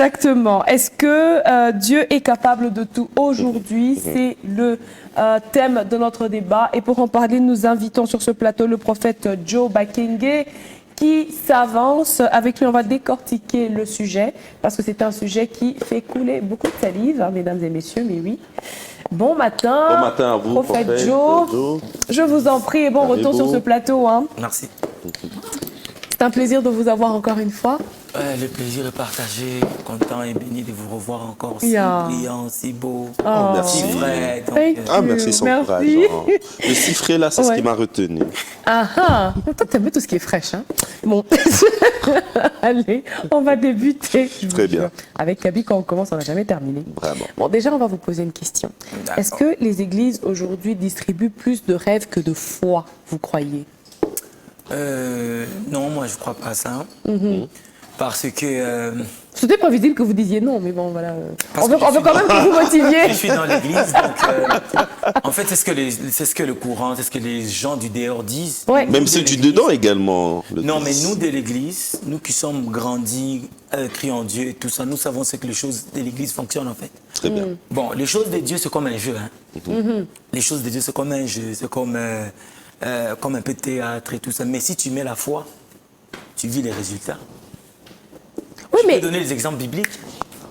Exactement. Est-ce que Dieu est capable de tout aujourd'hui? C'est le thème de notre débat. Et pour en parler, nous invitons sur ce plateau le prophète Joe Bakenge qui s'avance. Avec lui, on va décortiquer le sujet parce que c'est un sujet qui fait couler beaucoup de salive, hein, mesdames et messieurs, mais oui. Bon matin, bon matin à vous, prophète Joe. Je vous en prie et bon retour sur ce plateau. Hein. Merci. C'est un plaisir de vous avoir encore une fois. Le plaisir est partagé, content et béni de vous revoir encore si brillant, si beau, merci. si frais. Donc, merci son courage. Le si frais là, c'est ce qui m'a retenu. Ah ah, toi t'aimes tout ce qui est fraîche. Hein. Bon, allez, on va débuter. Très bien. Avec Kaby, quand on commence, on n'a jamais terminé. Vraiment. Bon, déjà, on va vous poser une question. Est-ce que les églises aujourd'hui distribuent plus de rêves que de foi, vous croyez? Non, moi je ne crois pas à ça. Parce que... C'était prévisible que vous disiez non, mais bon, voilà. On veut quand même que vous motiviez. Je suis dans l'église, donc... en fait, c'est ce que le courant, c'est ce que les gens du dehors disent. Ouais. Même ceux du dedans également. Non, mais nous de l'église, nous qui sommes grandis, criés en Dieu et tout ça, nous savons ce que les choses de l'église fonctionnent en fait. Très bien. Bon, les choses de Dieu, c'est comme un jeu. Hein. Les choses de Dieu, c'est comme un jeu, c'est comme un peu de théâtre et tout ça. Mais si tu mets la foi, tu vis les résultats. Oui, Je mais... peux donner des exemples bibliques.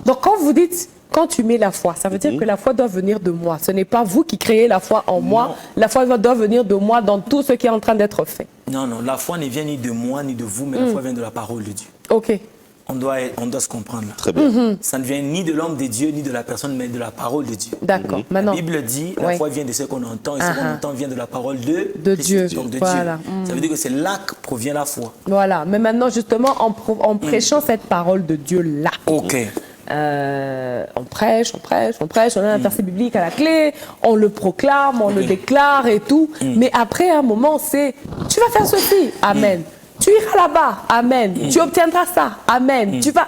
Donc quand vous dites, quand tu mets la foi, ça veut dire que la foi doit venir de moi. Ce n'est pas vous qui créez la foi en moi. La foi doit venir de moi dans tout ce qui est en train d'être fait. Non, non, la foi ne vient ni de moi ni de vous, mais la foi vient de la parole de Dieu. Ok. On doit se comprendre là. Très bien. Ça ne vient ni de l'homme de Dieu, ni de la personne, mais de la parole de Dieu. D'accord. Maintenant, la Bible dit, la foi vient de ce qu'on entend, et ce qu'on entend vient de la parole de Dieu. Donc de Voilà. Dieu. Ça veut dire que c'est là que provient la foi. Voilà. Mais maintenant, justement, en prêchant cette parole de Dieu-là, Ok. on prêche, on a un verset biblique à la clé, on le proclame, on le déclare et tout. Mais après, un moment, c'est « tu vas faire ceci, amen. Tu iras là-bas, amen. Tu obtiendras ça, amen. Tu vas... »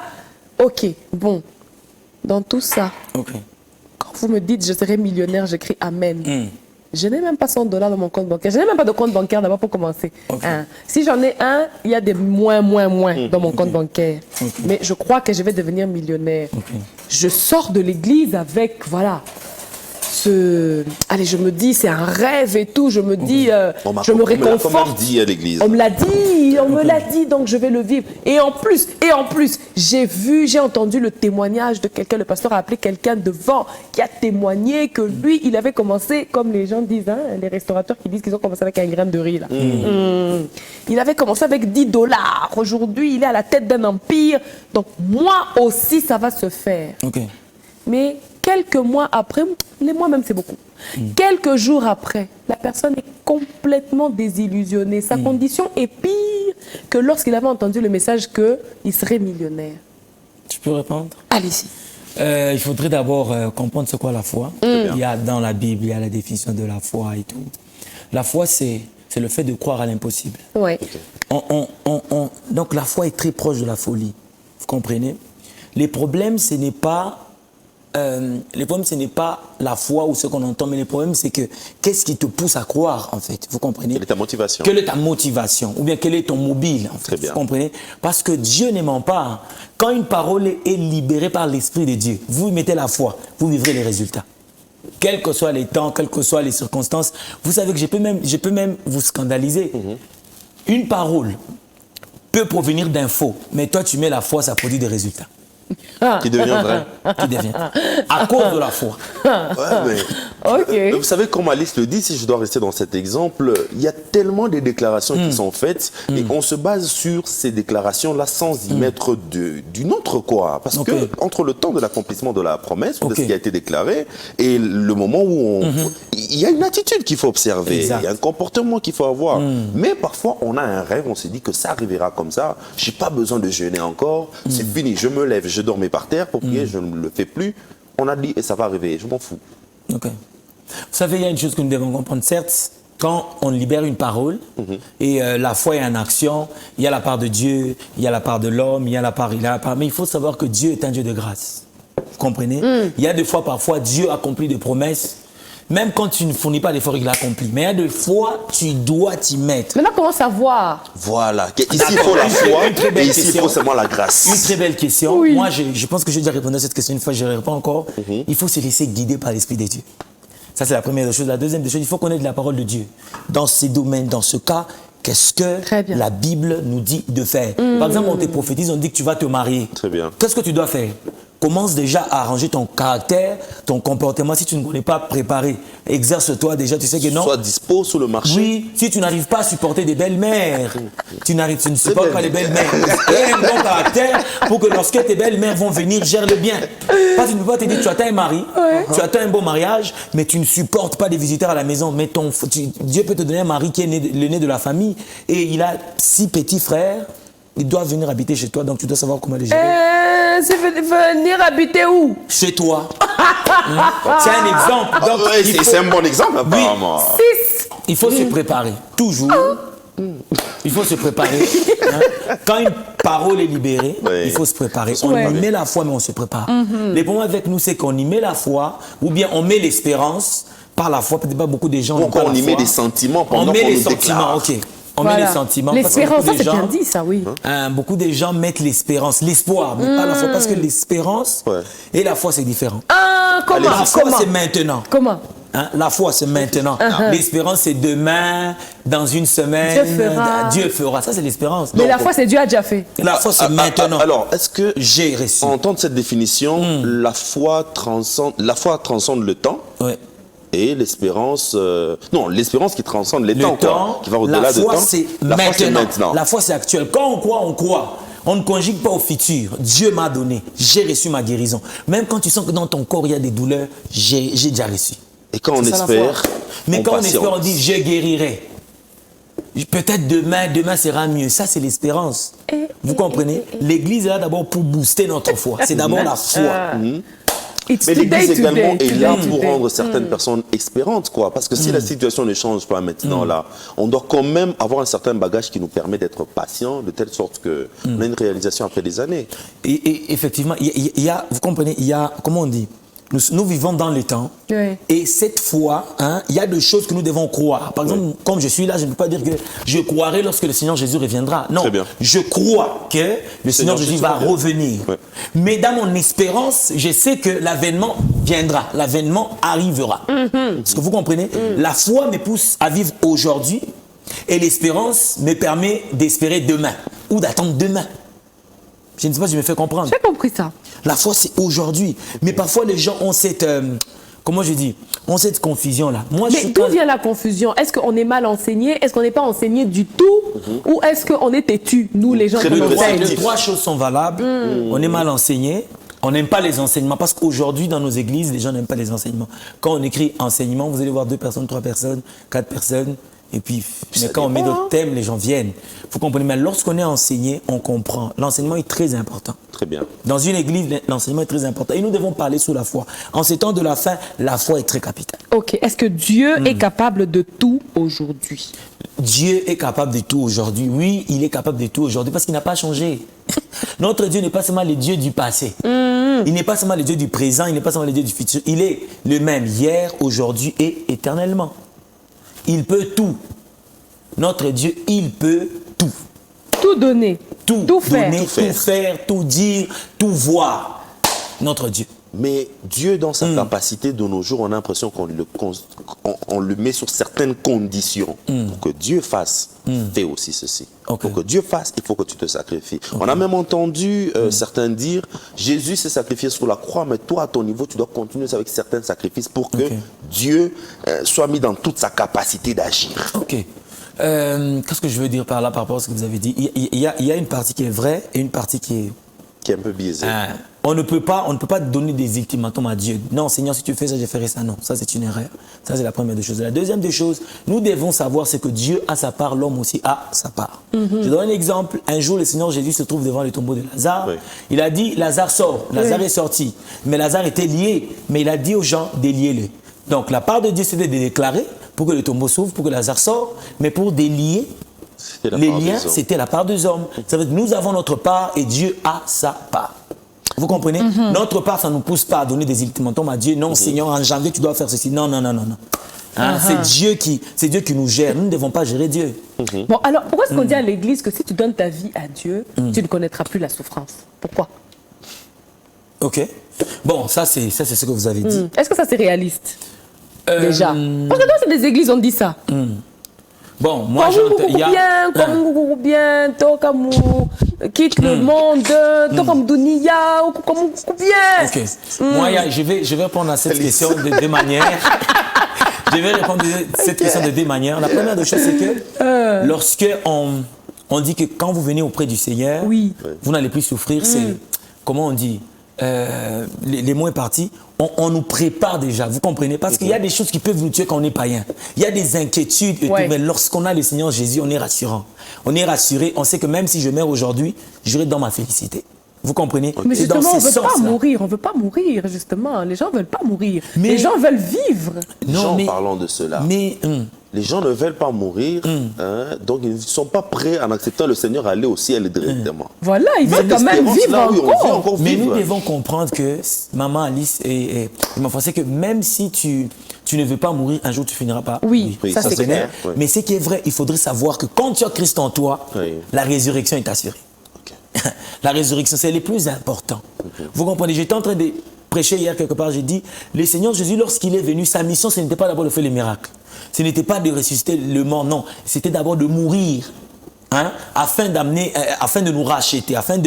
Ok, bon. Dans tout ça, quand vous me dites « je serai millionnaire », j'écris « amen ». Je n'ai même pas $100 dans mon compte bancaire. Je n'ai même pas de compte bancaire d'abord pour commencer. Hein. Si j'en ai un, il y a des moins dans mon compte bancaire. Mais je crois que je vais devenir millionnaire. Je sors de l'église avec, voilà, allez, je me dis, c'est un rêve et tout. Je me dis, je me réconforte. On me l'a dit à l'église. On me l'a dit, on me l'a dit, donc je vais le vivre. Et en plus, j'ai entendu le témoignage de quelqu'un, le pasteur a appelé quelqu'un devant, qui a témoigné que lui, il avait commencé, comme les gens disent, hein, les restaurateurs qui disent qu'ils ont commencé avec un grain de riz. Là. Il avait commencé avec $10. Aujourd'hui, il est à la tête d'un empire. Donc moi aussi, ça va se faire. Mais quelques mois après, les mois même c'est beaucoup, quelques jours après, la personne est complètement désillusionnée. Sa condition est pire que lorsqu'il avait entendu le message qu'il serait millionnaire. Tu peux répondre? Allez-y. Il faudrait d'abord comprendre ce qu'est la foi. Il y a dans la Bible, il y a la définition de la foi et tout. La foi, c'est le fait de croire à l'impossible. Ouais. Donc la foi est très proche de la folie. Vous comprenez? Les problèmes, ce n'est pas la foi ou ce qu'on entend, mais le problème, c'est que qu'est-ce qui te pousse à croire, en fait? Vous comprenez? Quelle est ta motivation? Quelle est ta motivation? Ou bien quel est ton mobile, en fait? Très bien. Vous comprenez? Parce que Dieu ne ment pas. Quand une parole est libérée par l'Esprit de Dieu, vous mettez la foi, vous vivrez les résultats. Quels que soient les temps, quelles que soient les circonstances, vous savez que je peux même vous scandaliser. Une parole peut provenir d'un faux, mais toi, tu mets la foi, ça produit des résultats. Qui devient vrai. Qui devient à cause de la foi. Vous savez, comme Alice le dit, si je dois rester dans cet exemple, il y a tellement de déclarations qui sont faites et on se base sur ces déclarations-là sans y mettre d'une autre quoi. Parce que entre le temps de l'accomplissement de la promesse, de ce qui a été déclaré, et le moment où il y a une attitude qu'il faut observer, il y a un comportement qu'il faut avoir. Mais parfois, on a un rêve, on se dit que ça arrivera comme ça, j'ai pas besoin de jeûner encore, c'est fini, je me lève, je dormais par terre pour prier, je ne le fais plus. On a dit et ça va arriver, je m'en fous. Vous savez, il y a une chose que nous devons comprendre. Certes, quand on libère une parole, et la foi est en action, il y a la part de Dieu, il y a la part de l'homme, il y a la part, mais il faut savoir que Dieu est un Dieu de grâce. Vous comprenez? Il y a des fois, parfois, Dieu accomplit des promesses, Même quand tu ne fournis pas l'effort, il l'accomplit. Mais il y a des fois, tu dois t'y mettre. Maintenant, comment savoir? Voilà. Ici, il faut la foi Une très belle et ici, il question. faut seulement la grâce. Une très belle question. Oui. Moi, je pense que j'ai déjà répondu à cette question une fois, je ne réponds pas encore. Il faut se laisser guider par l'Esprit de Dieu. Ça, c'est la première des choses. La deuxième des choses, il faut connaître la parole de Dieu. Dans ces domaines, dans ce cas, qu'est-ce Très que bien. la Bible nous dit de faire? Par exemple, on te prophétise, on dit que tu vas te marier. Très bien. Qu'est-ce que tu dois faire? Commence déjà à arranger ton caractère, ton comportement. Si tu ne connais pas préparé, exerce-toi déjà. Tu sais que non. Sois dispo sur le marché. Oui, si tu n'arrives pas à supporter des belles-mères, tu ne supportes bien. pas les belles-mères. Et un bon caractère pour que lorsque tes belles-mères vont venir, gère-le bien. Parce que tu ne peux pas te dire, tu attends un mari, tu attends un beau mariage, mais tu ne supportes pas des visiteurs à la maison. Mais Dieu peut te donner un mari qui est le nez de la famille et il a 6 petits frères. Ils doivent venir habiter chez toi, donc tu dois savoir comment les gérer. C'est venir habiter où? Chez toi. C'est un exemple. Ah, Donc, ouais, il faut- c'est un bon exemple, apparemment. 6. Il faut se préparer, toujours. Il faut se préparer. Hein. Quand une parole est libérée, Ouais. il faut se préparer. On Ouais. y met la foi, mais on se prépare. Le problème avec nous, c'est qu'on y met la foi, ou bien on met l'espérance par la foi. Peut-être pas beaucoup de gens. Ou n'ont pas encore, on la y met foi. des sentiments On pendant met qu'on les nous sentiments, déclare. ok. On met les sentiments. parce que L'espérance, beaucoup ça de c'est bien gens- dit, ça, oui. Beaucoup de gens mettent l'espérance, l'espoir, mais pas la foi, parce que l'espérance Ouais. et la foi, c'est différent. Ah, comment? La foi, Comment? c'est maintenant. Comment? Hein, la foi, c'est maintenant. L'espérance, c'est demain, dans une semaine. Dieu fera. Dieu fera. Ça, c'est l'espérance. Mais la foi, c'est Dieu a déjà fait. La foi, c'est maintenant. Alors, est-ce que J'ai reçu. en entendre cette définition, la foi transcende le temps Ouais. et l'espérance, non, l'espérance qui transcende les Le temps, quoi, temps, qui va au-delà la de foi, temps. c'est La foi, c'est maintenant. maintenant. La foi, c'est actuel. Quand on croit, on croit. On ne conjugue pas au futur. Dieu m'a donné. J'ai reçu ma guérison. Même quand tu sens que dans ton corps, il y a des douleurs, j'ai déjà reçu. Et quand on C'est ça, la espère, foi. Mais quand on patiente. espère, on dit je guérirai. Peut-être demain sera mieux. Ça, c'est l'espérance. Vous comprenez? L'église est là d'abord pour booster notre foi. C'est d'abord la foi. It's Mais today, l'Église également today, est là today, pour today. rendre certaines personnes espérantes, quoi. Parce que si la situation ne change pas maintenant, là, on doit quand même avoir un certain bagage qui nous permet d'être patient, de telle sorte que on a une réalisation après des années. Et effectivement, il y a, vous comprenez, il y a, comment on dit, nous vivons dans le temps. Oui. Et cette foi, hein, il y a des choses que nous devons croire. Par exemple, comme je suis là, je ne peux pas dire que je croirai lorsque le Seigneur Jésus reviendra. Non, Très bien. je crois que le Seigneur Jésus va revient. revenir. Ouais. Mais dans mon espérance, je sais que l'avènement viendra, l'avènement arrivera. Est-ce que vous comprenez? La foi me pousse à vivre aujourd'hui et l'espérance me permet d'espérer demain ou d'attendre demain. Je ne sais pas si je me fais comprendre. J'ai compris ça. La foi, c'est aujourd'hui. Mais parfois, les gens ont cette... comment je dis? Ont cette confusion-là. Moi, je Mais suis d'où pas- vient la confusion? Est-ce qu'on est mal enseigné? Est-ce qu'on n'est pas enseigné du tout? Ou est-ce qu'on est têtu, nous, les gens Très qui bien, enseignent? Les trois choses sont valables. On est mal enseigné. On n'aime pas les enseignements parce qu'aujourd'hui, dans nos églises, les gens n'aiment pas les enseignements. Quand on écrit enseignement, vous allez voir 2 personnes, 3 personnes, 4 personnes. Et puis, mais quand on met d'autres thèmes, les gens viennent. Vous comprenez? Mais lorsqu'on est enseigné, on comprend. L'enseignement est très important. Très bien. Dans une église, l'enseignement est très important. Et nous devons parler sous la foi. En ces temps de la fin, la foi est très capitale. Ok. Est-ce que Dieu est capable de tout aujourd'hui? Dieu est capable de tout aujourd'hui. Oui, il est capable de tout aujourd'hui parce qu'il n'a pas changé. Notre Dieu n'est pas seulement le Dieu du passé. Il n'est pas seulement le Dieu du présent, il n'est pas seulement le Dieu du futur. Il est le même hier, aujourd'hui et éternellement. Il peut tout. Notre Dieu, il peut tout. Tout donner. Tout faire. donner, Tout faire. tout faire, tout dire, tout voir. Notre Dieu. Mais Dieu, dans sa capacité de nos jours, on a l'impression qu'on on le met sur certaines conditions. Pour que Dieu fasse, fais aussi ceci. Ok. Pour que Dieu fasse, il faut que tu te sacrifies. On a même entendu certains dire, Jésus s'est sacrifié sur la croix, mais toi, à ton niveau, tu dois continuer avec certains sacrifices pour que Ok. Dieu soit mis dans toute sa capacité d'agir. Ok. Qu'est-ce que je veux dire par là, par rapport à ce que vous avez dit? Il y a une partie qui est vraie et une partie qui est... Qui est un peu biaisé. On ne peut pas donner des ultimatums à Dieu. Non, Seigneur, si tu fais ça, je ferai ça. Non, ça c'est une erreur. Ça c'est la première des choses. La deuxième des choses, nous devons savoir c'est que Dieu a sa part, l'homme aussi a sa part. Je donne un exemple. Un jour, le Seigneur Jésus se trouve devant le tombeau de Lazare. Oui. Il a dit, Lazare sort. Lazare est sorti. Mais Lazare était lié. Mais il a dit aux gens, déliez-le. Donc la part de Dieu, c'était de déclarer pour que le tombeau s'ouvre, pour que Lazare sorte. Mais pour délier, C'était la les part des liens, hommes. c'était la part des hommes. Ça veut dire que nous avons notre part et Dieu a sa part. Vous comprenez? Notre part, ça ne nous pousse pas à donner des ultimatums à Dieu. Non, Seigneur, en janvier, tu dois faire ceci. Non, non, non, non, non. Hein, c'est Dieu qui nous gère. Nous ne devons pas gérer Dieu. Bon, alors, pourquoi est-ce qu'on dit à l'église que si tu donnes ta vie à Dieu, tu ne connaîtras plus la souffrance? Pourquoi? Ok. Bon, ça, c'est ce que vous avez dit. Est-ce que ça, c'est réaliste? Déjà. Parce que dans ces églises, on dit ça. Bon, moi, j'entends... bien, toi, comme quitte le monde, toi, comme Dunia, ou comme bien. Ok. Moi, je vais répondre à cette question de deux manières. Je vais répondre à cette question de deux manières. La première des choses, c'est que lorsque on dit que quand vous venez auprès du Seigneur, vous n'allez plus souffrir, c'est, comment on dit, les mots est parti, on nous prépare déjà, vous comprenez? Parce qu'il y a des choses qui peuvent nous tuer quand on est païen. Il y a des inquiétudes, et tout, mais lorsqu'on a le Seigneur Jésus, on est rassurant. On est rassuré, on sait que même si je meurs aujourd'hui, j'irai dans ma félicité. Vous comprenez? Mais justement, on ne veut pas mourir, on ne veut pas mourir, justement. Les gens ne veulent pas mourir. Les gens veulent vivre. Non, parlons de cela. Mais... les gens ne veulent pas mourir, donc ils ne sont pas prêts en acceptant le Seigneur à aller au ciel directement. Voilà, ils veulent quand même vivre encore. Mais nous devons comprendre que, Maman Alice et il m'a pensé que même si tu ne veux pas mourir, un jour tu finiras par... Oui, ça c'est clair. Mais ce qui est vrai, il faudrait savoir que quand tu as Christ en toi, la résurrection est assurée. La résurrection, c'est le plus important. Vous comprenez? J'étais en train de prêcher hier quelque part, j'ai dit, le Seigneur Jésus, lorsqu'il est venu, sa mission, ce n'était pas d'abord de faire les miracles. Ce n'était pas de ressusciter le mort, non. C'était d'abord de mourir, hein, afin de nous racheter, afin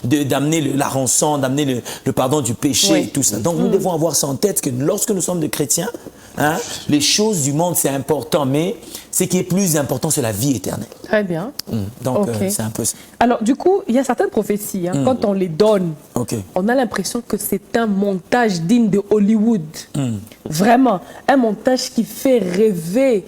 d'amener la rançon, d'amener le pardon du péché et tout ça. Donc nous devons avoir ça en tête que lorsque nous sommes des chrétiens, hein, les choses du monde, c'est important, mais ce qui est plus important, c'est la vie éternelle. Très bien. Donc c'est un peu ça. Alors du coup, il y a certaines prophéties, hein, quand on les donne, on a l'impression que c'est un montage digne de Hollywood. Vraiment, un montage qui fait rêver.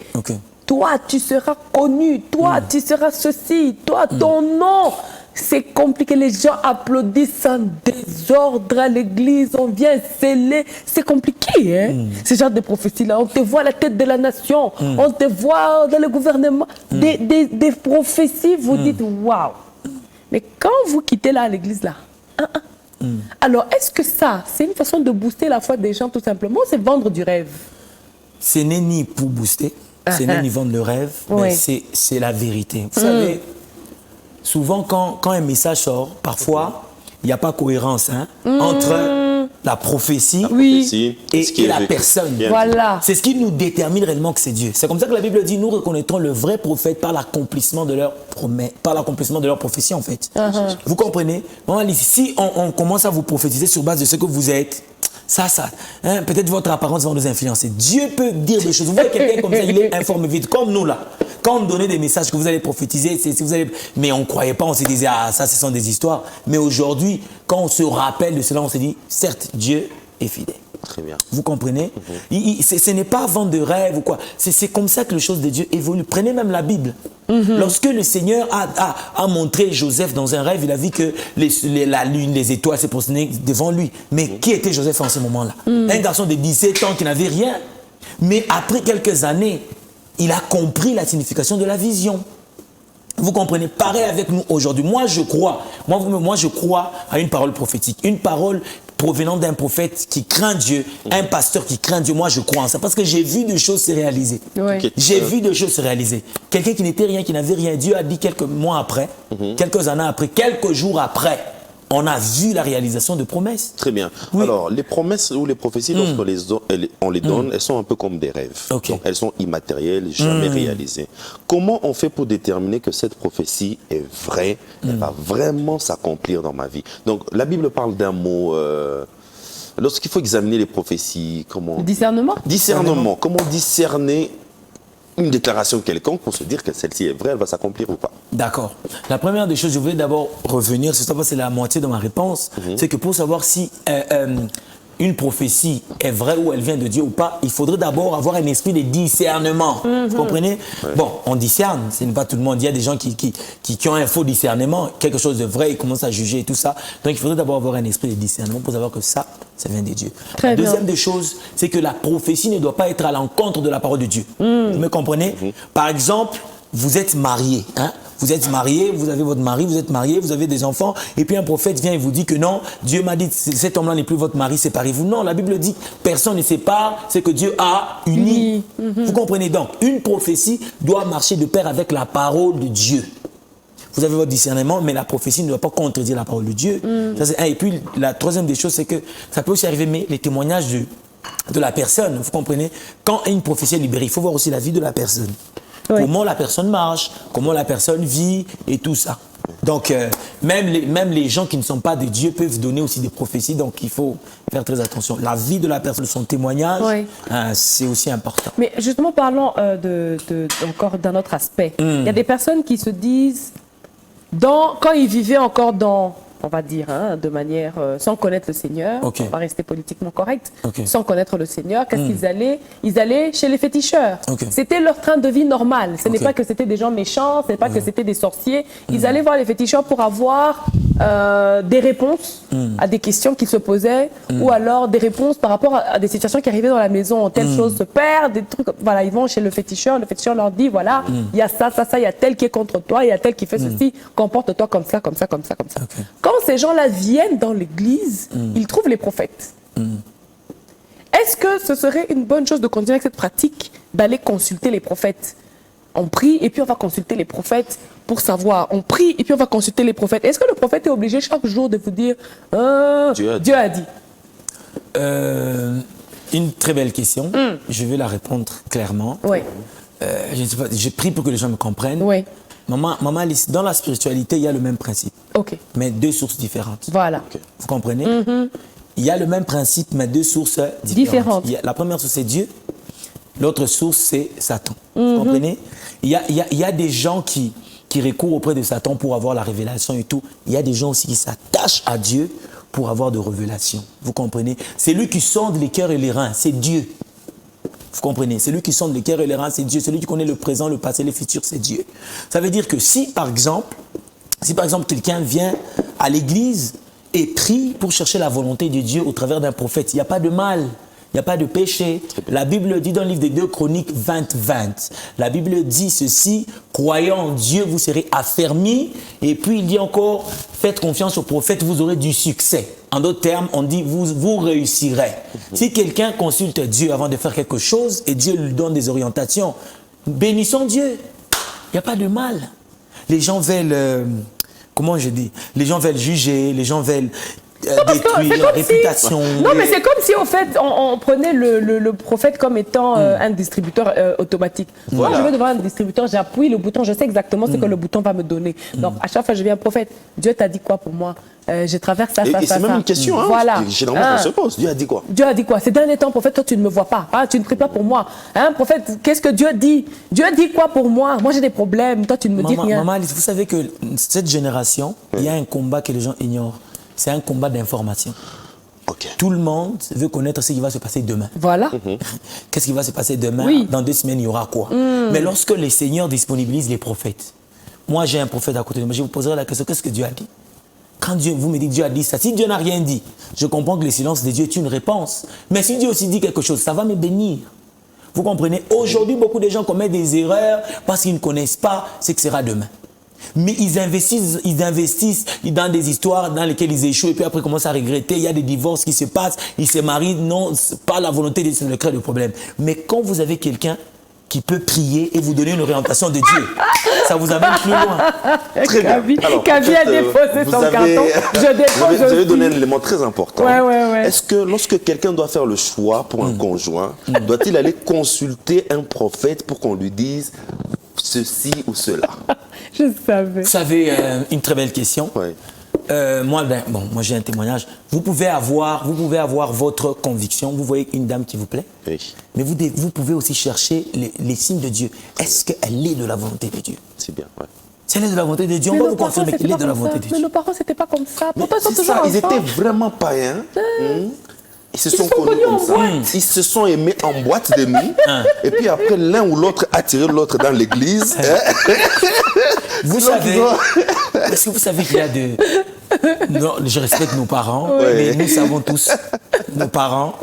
Toi, tu seras connu. Toi, tu seras ceci. Toi, ton nom. C'est compliqué. Les gens applaudissent en désordre à l'église. On vient sceller. C'est compliqué, hein? Ce genre de prophéties-là. On te voit à la tête de la nation. On te voit dans le gouvernement. Des prophéties, vous dites waouh. Mais quand vous quittez là à l'église, là, alors est-ce que ça, c'est une façon de booster la foi des gens tout simplement, ou c'est vendre du rêve? Ce n'est ni pour booster. Ce n'est ni vendre le rêve, mais c'est la vérité. Vous savez, souvent quand un message sort, parfois, il n'y a pas cohérence entre la prophétie et la personne. Voilà. C'est ce qui nous détermine réellement que c'est Dieu. C'est comme ça que la Bible dit, nous reconnaîtrons le vrai prophète par l'accomplissement de leur promesse, par l'accomplissement de leur prophétie en fait. Vous comprenez? Bon, si on commence à vous prophétiser sur base de ce que vous êtes, hein, peut-être votre apparence va nous influencer. Dieu peut dire des choses. Vous voyez quelqu'un comme ça, il est informé vite, comme nous là. Quand on donnait des messages que vous allez prophétiser, mais on ne croyait pas, on se disait, ah ça ce sont des histoires. Mais aujourd'hui, quand on se rappelle de cela, on se dit, certes, Dieu est fidèle. Très bien. Vous comprenez? Ce n'est pas vendre de rêve ou quoi. C'est comme ça que les choses de Dieu évoluent. Prenez même la Bible. Lorsque le Seigneur a montré Joseph dans un rêve, il a vu que la lune, les étoiles s'est prosternées devant lui. Mais qui était Joseph en ce moment-là? Un garçon de 17 ans qui n'avait rien. Mais après quelques années, il a compris la signification de la vision. Vous comprenez? Pareil avec nous aujourd'hui. Moi, je crois à une parole prophétique. Une parole provenant d'un prophète qui craint Dieu, un pasteur qui craint Dieu. Moi, je crois en ça parce que j'ai vu des choses se réaliser. J'ai vu des choses se réaliser. Quelqu'un qui n'était rien, qui n'avait rien, Dieu a dit quelques mois après, quelques années après, quelques jours après, on a vu la réalisation de promesses. Très bien. Alors, les promesses ou les prophéties, lorsqu'on les donne, elles sont un peu comme des rêves. Donc, elles sont immatérielles, jamais réalisées. Comment on fait pour déterminer que cette prophétie est vraie, elle va vraiment s'accomplir dans ma vie? Donc, la Bible parle d'un mot... lorsqu'il faut examiner les prophéties, comment... Discernement. Discernement. Comment discerner une déclaration quelconque pour se dire que celle-ci est vraie, elle va s'accomplir ou pas? D'accord. La première des choses, je voulais d'abord revenir, c'est la moitié de ma réponse, c'est que pour savoir si une prophétie est vraie ou elle vient de Dieu ou pas, il faudrait d'abord avoir un esprit de discernement. Vous comprenez? Bon, on discerne, ce n'est pas tout le monde. Il y a des gens qui ont un faux discernement, quelque chose de vrai, ils commencent à juger et tout ça. Donc il faudrait d'abord avoir un esprit de discernement pour savoir que ça vient de Dieu. La deuxième des choses, c'est que la prophétie ne doit pas être à l'encontre de la parole de Dieu. Vous me comprenez? Par exemple, vous êtes marié, hein? Vous êtes marié, vous avez votre mari, vous êtes marié, vous avez des enfants, et puis un prophète vient et vous dit que non, Dieu m'a dit cet homme-là n'est plus votre mari, séparez-vous. Non, la Bible dit personne ne sépare, c'est que Dieu a uni. Vous comprenez donc, une prophétie doit marcher de pair avec la parole de Dieu. Vous avez votre discernement, mais la prophétie ne doit pas contredire la parole de Dieu. Ça, c'est un. Et puis la troisième des choses, c'est que ça peut aussi arriver, mais les témoignages de la personne, vous comprenez? Quand une prophétie est libérée, il faut voir aussi la vie de la personne. Oui. Comment la personne marche, comment la personne vit et tout ça. Donc, même les gens qui ne sont pas de Dieu peuvent donner aussi des prophéties, donc il faut faire très attention. La vie de la personne, son témoignage, c'est aussi important. Mais justement, parlons encore d'un autre aspect. Il y a des personnes qui se disent, quand ils vivaient encore dans... on va dire, de manière, sans connaître le Seigneur, on va rester politiquement correct, sans connaître le Seigneur, qu'est-ce qu'ils allaient? Ils allaient chez les féticheurs. C'était leur train de vie normal. Ce n'est pas que c'était des gens méchants, ce n'est pas que c'était des sorciers. Ils allaient voir les féticheurs pour avoir des réponses à des questions qui se posaient, ou alors des réponses par rapport à des situations qui arrivaient dans la maison. Telle chose se perd, des trucs. Voilà, ils vont chez le féticheur leur dit, voilà, il y a ça, il y a tel qui est contre toi, il y a tel qui fait ceci, comporte-toi comme ça, comme ça, comme ça, comme ça. Quand ces gens-là viennent dans l'église, ils trouvent les prophètes. Est-ce que ce serait une bonne chose de continuer avec cette pratique, d'aller consulter les prophètes? On prie et puis on va consulter les prophètes pour savoir. On prie et puis on va consulter les prophètes. Est-ce que le prophète est obligé chaque jour de vous dire Dieu a dit? Une très belle question. Je vais la répondre clairement. Oui. Je ne sais pas, je prie pour que les gens me comprennent. Oui. Maman Alice, dans la spiritualité, il y a le même principe. Mais deux sources différentes. Voilà. Vous comprenez? Il y a le même principe, mais deux sources différentes. La première source, c'est Dieu. L'autre source, c'est Satan. Vous comprenez? Il y a des gens qui recourent auprès de Satan pour avoir la révélation et tout. Il y a des gens aussi qui s'attachent à Dieu pour avoir de révélations. Vous comprenez? C'est lui qui sonde les cœurs et les reins. C'est Dieu. Vous comprenez? C'est lui qui sonde les cœurs et les reins, c'est Dieu. Celui qui connaît le présent, le passé, le futur, c'est Dieu. Ça veut dire que si, par exemple, quelqu'un vient à l'église et prie pour chercher la volonté de Dieu au travers d'un prophète, il n'y a pas de mal. Il n'y a pas de péché. La Bible dit dans le livre des 2 Chroniques 20-20, la Bible dit ceci, croyant en Dieu, vous serez affermis. Et puis il dit encore, faites confiance au prophète, vous aurez du succès. En d'autres termes, on dit, vous réussirez. Si quelqu'un consulte Dieu avant de faire quelque chose et Dieu lui donne des orientations, bénissons Dieu. Il n'y a pas de mal. Les gens veulent, comment je dis, les gens veulent juger, les gens veulent... détruire la réputation. Non, mais c'est comme si, au fait, on prenait le prophète comme étant un distributeur automatique. Voilà. Moi, je vais devant un distributeur, j'appuie le bouton, je sais exactement ce que le bouton va me donner. Donc, à chaque fois, je viens prophète. Dieu t'a dit quoi pour moi? Je traverse ça, ça. C'est même une question, voilà. Généralement, on se pose. Dieu a dit quoi? Dieu a dit quoi? Ces derniers temps, prophète, toi, tu ne me vois pas. Tu ne pries pas pour moi. Prophète, qu'est-ce que Dieu dit? Dieu dit quoi pour moi? Moi, j'ai des problèmes. Toi, tu ne me dis rien. Maman Alice, vous savez que cette génération, il y a un combat que les gens ignorent. C'est un combat d'information. Tout le monde veut connaître ce qui va se passer demain. Voilà. Qu'est-ce qui va se passer demain? Dans 2 semaines, il y aura quoi? Mais lorsque le Seigneur disponibilise les prophètes, moi j'ai un prophète à côté de moi, je vous poserai la question, qu'est-ce que Dieu a dit? Quand vous me dites Dieu a dit ça, si Dieu n'a rien dit, je comprends que le silence de Dieu est une réponse. Mais si Dieu aussi dit quelque chose, ça va me bénir. Vous comprenez? Aujourd'hui, beaucoup de gens commettent des erreurs parce qu'ils ne connaissent pas ce que sera demain. Mais ils investissent dans des histoires dans lesquelles ils échouent et puis après ils commencent à regretter. Il y a des divorces qui se passent, ils se marient, non, pas la volonté de se créer le problème. Mais quand vous avez quelqu'un qui peut prier et vous donner une orientation de Dieu, ça vous amène plus loin. Très bien. Kavi a déposé son carton. Vous avez donné un élément très important. Est-ce que lorsque quelqu'un doit faire le choix pour un conjoint, doit-il aller consulter un prophète pour qu'on lui dise ceci ou cela? Je savais. Vous savez, une très belle question. Moi j'ai un témoignage. Vous pouvez avoir votre conviction. Vous voyez une dame qui vous plaît, mais vous pouvez aussi chercher les signes de Dieu. Est-ce qu'elle est de la volonté de Dieu? C'est bien, Si elle est de la volonté de Dieu, on va vous confirmer qu'elle est de la volonté de Dieu. Mais nos parents, c'était pas comme ça. Pourtant, ils sont toujours ensemble. Ils étaient vraiment païens. Ils se sont connus comme ça. Ils se sont aimés en boîte de nuit. Et puis après, l'un ou l'autre a tiré l'autre dans l'église. Vous savez, est-ce que vous savez qu'il y a de... Non, je respecte nos parents, mais nous savons tous, nos parents,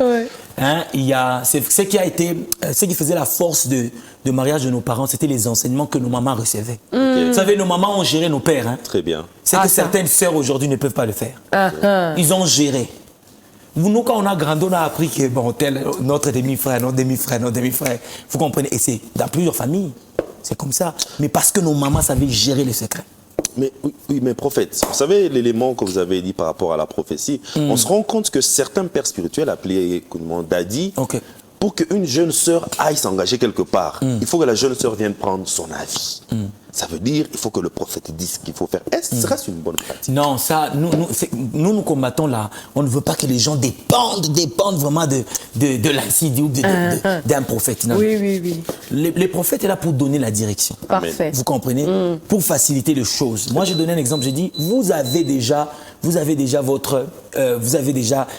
Hein, il y a, ce qui faisait la force de mariage de nos parents, c'était les enseignements que nos mamans recevaient. Vous savez, nos mamans ont géré nos pères. Hein. Très bien. C'est que certaines sœurs aujourd'hui ne peuvent pas le faire. Ils ont géré. Nous, quand on a grandi, on a appris que bon, tel, notre demi-frère, notre demi-frère, notre demi-frère. Vous comprenez? Et c'est dans plusieurs familles. C'est comme ça. Mais parce que nos mamans savaient gérer les secrets. Mais oui, mais prophète, vous savez l'élément que vous avez dit par rapport à la prophétie, on se rend compte que certains pères spirituels appelés Dadi, pour qu'une jeune sœur aille s'engager quelque part, il faut que la jeune sœur vienne prendre son avis. Ça veut dire il faut que le prophète dise ce qu'il faut faire. Est-ce que ce reste une bonne pratique? Non, ça, nous combattons là. On ne veut pas que les gens dépendent vraiment de l'incide ou d'un prophète. Non. Oui. Les prophètes sont là pour donner la direction. Parfait. Vous comprenez? Pour faciliter les choses. Moi, j'ai donné un exemple. J'ai dit, vous avez déjà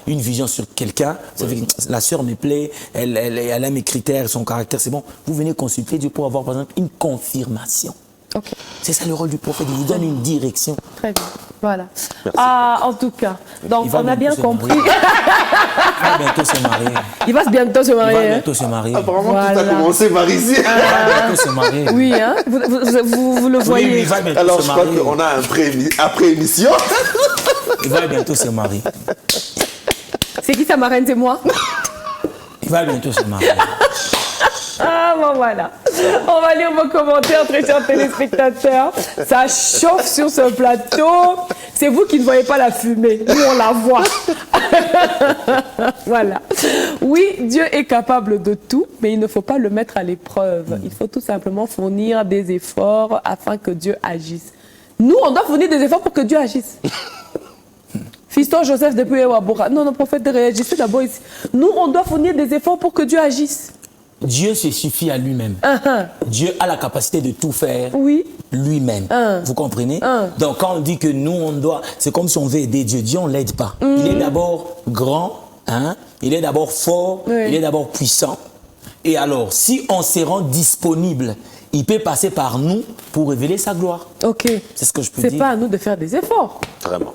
une vision sur quelqu'un. La sœur me plaît, elle a mes critères, son caractère, c'est bon. Vous venez consulter Dieu pour avoir, par exemple, une confirmation. Okay. C'est ça le rôle du prophète, il vous donne une direction. Très bien, voilà. En tout cas, donc on a bien compris. Il va bientôt se marier. Il va bientôt se marier. Il va bientôt se marier. Apparemment, tout a commencé par ici. Il va bientôt se marier. Oui, hein? Vous le voyez. Oui, il va bientôt Alors, se je crois marier. qu'on a un après-émission. Il va bientôt se marier. C'est qui sa marraine? C'est moi? Il va bientôt se marier. Ah bon, voilà. On va lire vos commentaires, très chers téléspectateurs. Ça chauffe sur ce plateau. C'est vous qui ne voyez pas la fumée. Nous, on la voit. Voilà. Oui, Dieu est capable de tout, mais il ne faut pas le mettre à l'épreuve. Il faut tout simplement fournir des efforts afin que Dieu agisse. Nous, on doit fournir des efforts pour que Dieu agisse. Fiston Joseph depuis Ewabora. Non, prophète, réagissez d'abord ici. Nous, on doit fournir des efforts pour que Dieu agisse. Dieu se suffit à lui-même. Dieu a la capacité de tout faire lui-même. Vous comprenez? Donc quand on dit que nous, on doit... C'est comme si on veut aider Dieu. Dieu, on ne l'aide pas. Il est d'abord grand, hein? Il est d'abord fort, il est d'abord puissant. Et alors, si on se rend disponible, il peut passer par nous pour révéler sa gloire. Ok. C'est ce que je peux dire. C'est pas à nous de faire des efforts. Vraiment.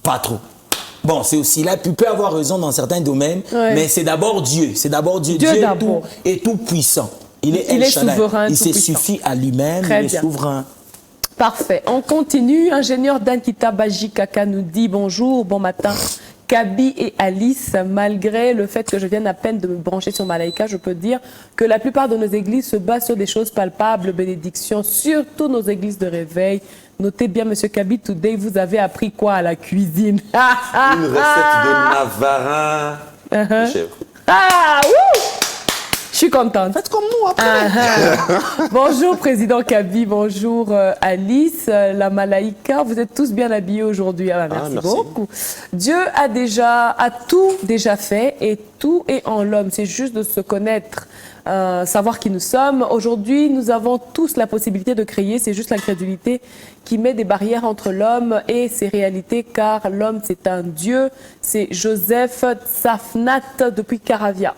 Pas trop. Bon, c'est aussi là, tu peux avoir raison dans certains domaines, mais c'est d'abord Dieu. C'est d'abord Dieu. Dieu est tout puissant. Il est souverain. Il se suffit à lui-même, il est souverain. Parfait. On continue. Ingénieur Dankita Bajikaka nous dit bonjour, bon matin. Kaby et Alice, malgré le fait que je vienne à peine de me brancher sur Malaika, je peux dire que la plupart de nos églises se basent sur des choses palpables, bénédictions, surtout nos églises de réveil. Notez bien, Monsieur Kaby, today, vous avez appris quoi à la cuisine? Une recette de Navarin de chèvre. Ah, wouh! Je suis contente. Faites comme nous après. Bonjour, Président Kaby. Bonjour, Alice, la Malaïka. Vous êtes tous bien habillés aujourd'hui. Merci beaucoup. Dieu a tout déjà fait et tout est en l'homme. C'est juste de se connaître, savoir qui nous sommes. Aujourd'hui, nous avons tous la possibilité de créer. C'est juste l'incrédulité qui met des barrières entre l'homme et ses réalités, car l'homme, c'est un Dieu. C'est Joseph Tsafnat depuis Caravia.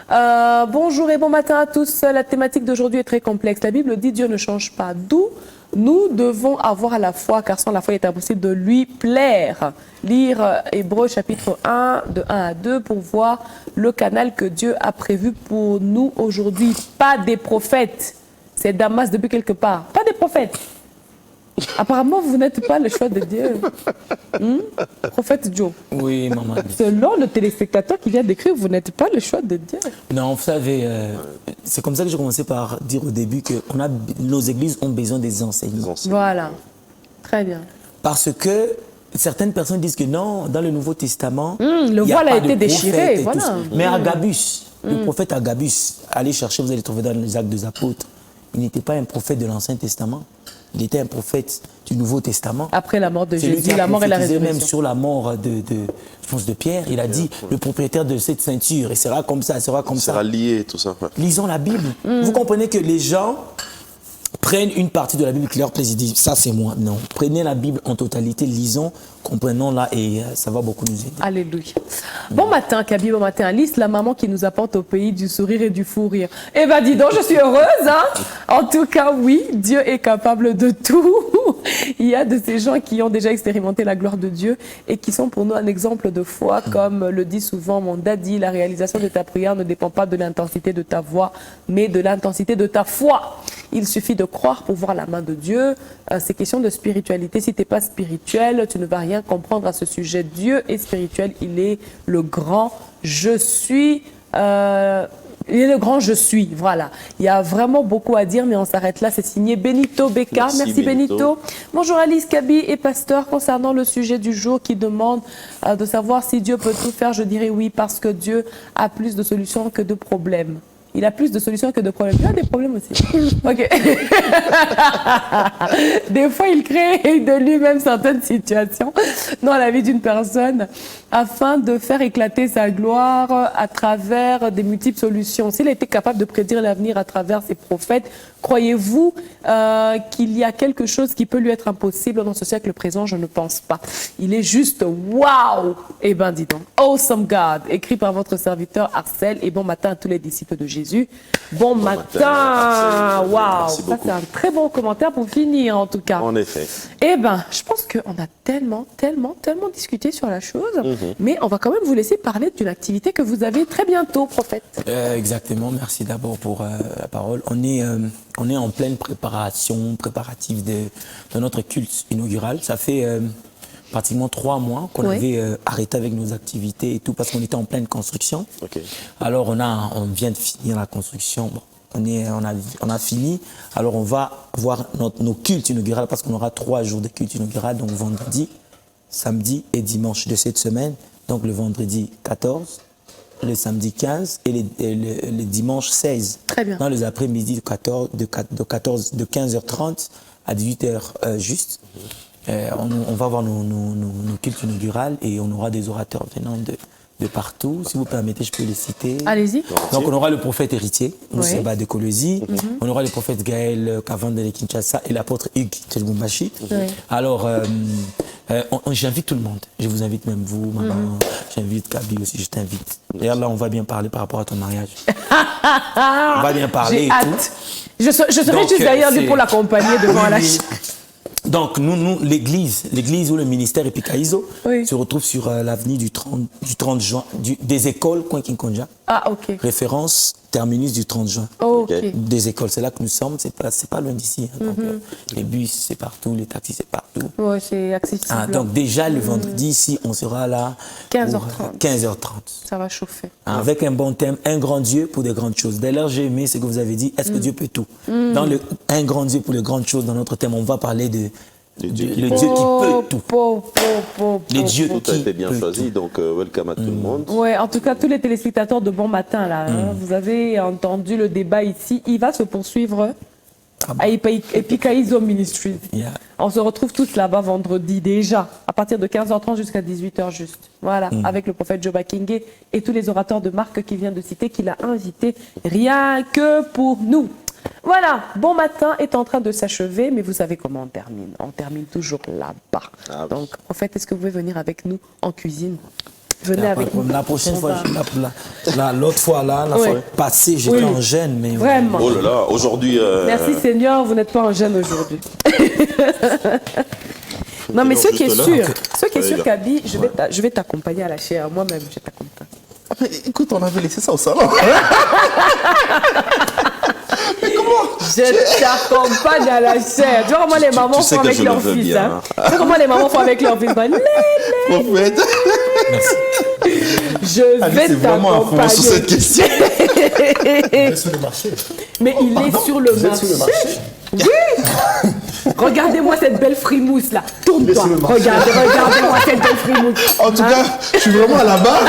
Bonjour et bon matin à tous. La thématique d'aujourd'hui est très complexe. La Bible dit Dieu ne change pas. D'où nous devons avoir la foi, car sans la foi, il est impossible de lui plaire. Lire Hébreux chapitre 1, de 1 à 2, pour voir le canal que Dieu a prévu pour nous aujourd'hui. Pas des prophètes. C'est Damas depuis quelque part. Pas des prophètes. Apparemment, vous n'êtes pas le choix de Dieu. Prophète Joe. Oui, maman. Selon le téléspectateur qui vient d'écrire, vous n'êtes pas le choix de Dieu. Non, vous savez, c'est comme ça que j'ai commencé par dire au début que nos églises ont besoin des enseignements. Voilà. Très bien. Parce que certaines personnes disent que non, dans le Nouveau Testament, le voile a été déchiré. Voilà. Mais Agabus, le prophète Agabus, allez chercher, vous allez trouver dans les Actes des Apôtres, il n'était pas un prophète de l'Ancien Testament. Il était un prophète du Nouveau Testament. Après la mort de Jésus, la mort et la résurrection. Même sur la mort je pense de Pierre, il a dit, le propriétaire de cette ceinture, il sera comme ça, il sera comme ça. Il sera lié, tout ça. Ouais. Lisons la Bible. Vous comprenez que les gens prennent une partie de la Bible qui leur plaise et disent ça c'est moi. Non, prenez la Bible en totalité, lisons, comprenons-la et ça va beaucoup nous aider. Alléluia. Bon matin, Kaby, bon matin, Alice, la maman qui nous apporte au pays du sourire et du fou rire. Eh ben dis donc, je suis heureuse, hein. En tout cas, oui, Dieu est capable de tout. Il y a de ces gens qui ont déjà expérimenté la gloire de Dieu et qui sont pour nous un exemple de foi, comme le dit souvent mon daddy, la réalisation de ta prière ne dépend pas de l'intensité de ta voix, mais de l'intensité de ta foi. Il suffit de croire pour voir la main de Dieu. C'est question de spiritualité. Si tu n'es pas spirituel, tu ne vas rien comprendre à ce sujet. Dieu est spirituel, il est le grand je suis. Il est le grand je suis, voilà. Il y a vraiment beaucoup à dire, mais on s'arrête là. C'est signé Benito Becca. Merci Benito. Bonjour Alice, Kaby et Pasteur. Concernant le sujet du jour qui demande de savoir si Dieu peut tout faire, je dirais oui, parce que Dieu a plus de solutions que de problèmes. Il a plus de solutions que de problèmes. Il a des problèmes aussi. Ok. Des fois, il crée de lui-même certaines situations dans la vie d'une personne afin de faire éclater sa gloire à travers des multiples solutions. S'il a été capable de prédire l'avenir à travers ses prophètes, croyez-vous qu'il y a quelque chose qui peut lui être impossible dans ce siècle présent? Je ne pense pas. Il est juste waouh! Eh ben, dis donc. Awesome God, écrit par votre serviteur Arcel. Et bon matin à tous les disciples de Jésus. Bon matin! Waouh! Ça, c'est un très bon commentaire pour finir, en tout cas. En effet. Eh ben, je pense qu'on a tellement discuté sur la chose. Mais on va quand même vous laisser parler d'une activité que vous avez très bientôt, prophète. Exactement. Merci d'abord pour la parole. On est en pleine préparatif de notre culte inaugural. Ça fait pratiquement 3 mois qu'on avait arrêté avec nos activités et tout parce qu'on était en pleine construction. Okay. Alors on vient de finir la construction. Bon, on a fini. Alors on va voir nos cultes inaugurales parce qu'on aura 3 jours de culte inaugural, donc vendredi, samedi et dimanche de cette semaine. Donc le vendredi 14, le samedi 15 et le dimanche 16. Très bien. Dans les après-midi de 15h30 à 18h juste. On va voir nos cultes inaugurales et on aura des orateurs venant de partout. Si vous permettez, je peux les citer. Allez-y. Donc on aura le prophète héritier, Mousseba Oui. de Kolosi. On aura le prophète Gaël Kavande de Kinshasa et l'apôtre Hugues Tchelbumbashi. Alors, j'invite tout le monde. Je vous invite même vous, maman. J'invite Kaby aussi, je t'invite. D'ailleurs, là, on va bien parler par rapport à ton mariage. On va bien parler J'ai et hâte. tout. Je serai juste derrière lui pour l'accompagner devant la chaîne. Donc, nous l'église ou le ministère Epikaïzo Oui. se retrouve sur l'avenue du 30 juin, des écoles Kwenkinkonja. Ah, ok. Référence terminus du 30 juin. Ok. Des écoles, c'est là que nous sommes, c'est pas loin d'ici. Hein. Donc, les bus, c'est partout, les taxis, c'est partout. Ouais, c'est accessible. Ah, donc, déjà, le vendredi, ici, on sera là. 15h30. 15h30. Ça va chauffer. Avec un bon thème, un grand Dieu pour de grandes choses. D'ailleurs, j'ai aimé ce que vous avez dit, est-ce que Dieu peut tout? Dans un grand Dieu pour de grandes choses, dans notre thème, on va parler de le Dieu qui peut tout. Les dieux Tout a qui été bien peut choisi, tout. donc welcome à tout le monde. Ouais, en tout cas, tous les téléspectateurs de Bon Matin, là, vous avez entendu le débat ici. Il va se poursuivre à Epikaïzo Ministries. Yeah. On se retrouve tous là-bas vendredi déjà, à partir de 15h30 jusqu'à 18h juste. Voilà, avec le prophète Joba Kingé et tous les orateurs de marque qu'il vient de citer, qu'il a invités rien que pour nous. Voilà, Bon Matin est en train de s'achever, mais vous savez comment on termine. On termine toujours là-bas. Ah oui. Donc, prophète, est-ce que vous pouvez venir avec nous en cuisine? Venez avec nous. La prochaine On fois, va- je suis là pour l'autre fois, la Oui. fois passée, j'étais Oui. en jeûne. Mais Vraiment. Oh là là, aujourd'hui... Merci Seigneur, vous n'êtes pas en jeûne aujourd'hui. Non, mais ce qui est sûr, Kaby, je vais t'accompagner à la chair. Moi-même, je t'accompagne. Ah, mais écoute, on avait laissé ça au salon. Je t'accompagne à la chair. Tu vois comment les mamans sais font que avec je le leurs veux fils. bien, Hein? Tu vois comment les mamans font avec leurs fils. Bah, Prophète. je Alice vais est vraiment à fond sur cette question. Sur le marché. Mais il est sur le marché. Oui. Regardez-moi cette belle frimousse là. Tourne-toi. sur le marché. Regardez-moi cette belle frimousse. En tout cas, je suis vraiment à la barre.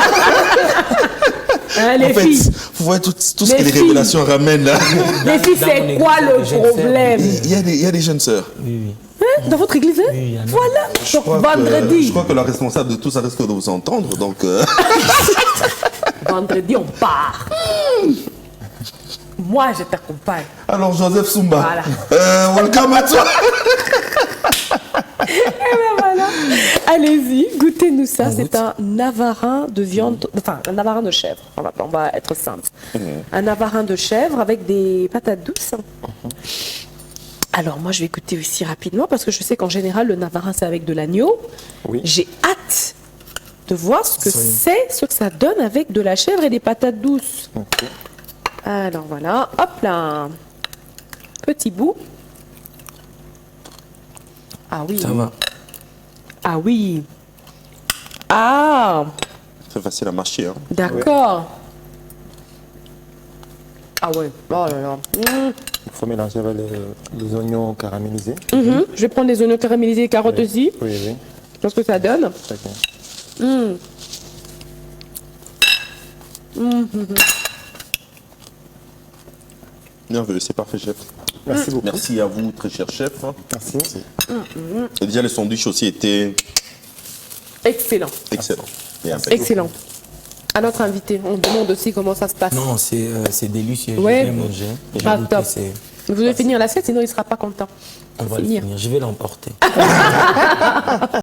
Hein, les En fait, filles. vous voyez tout ce Les que les filles. révélations ramènent là. Les filles, dans c'est mon quoi église, le les jeunes sœurs. problème? Il y a des jeunes sœurs. oui. Hein? Dans votre église? Hein? il y en a. Voilà. Donc, Je vendredi. crois que la responsable de tout ça risque de vous entendre, donc... Vendredi, on part. moi, je t'accompagne. Alors, Joseph Sumba, Voilà. welcome à toi. Voilà. Allez-y, goûtez-nous ça. On C'est goûte. un navarin de viande, enfin un navarin de chèvre. On va être simple. Un navarin de chèvre avec des patates douces. Alors moi, je vais goûter aussi rapidement parce que je sais qu'en général, le navarin, c'est avec de l'agneau. Oui. J'ai hâte de voir ce que c'est, ce que ça donne avec de la chèvre et des patates douces. Ok. Alors voilà, hop là. Petit bout. Ah oui. Ça va. Ah oui. Ah, C'est facile à marcher. Hein. d'accord. Ah ouais. Oh là là. Il faut mélanger avec les oignons caramélisés. Je vais prendre les oignons caramélisés et carottes aussi. Oui, oui. Je pense que ça donne. Très bien. Bienvenue, c'est parfait, chef. Merci beaucoup. Merci à vous, très cher chef. Merci. Et déjà, les sandwichs aussi étaient Excellent. excellents. Merci. Excellent. À notre invité, on demande aussi comment ça se passe. Non, c'est délicieux. Ouais. J'ai bien mangé. J'ai Ah, goûté, top. c'est- Vous devez finir l'assiette, sinon il ne sera pas content. On va le finir. finir. Je vais l'emporter.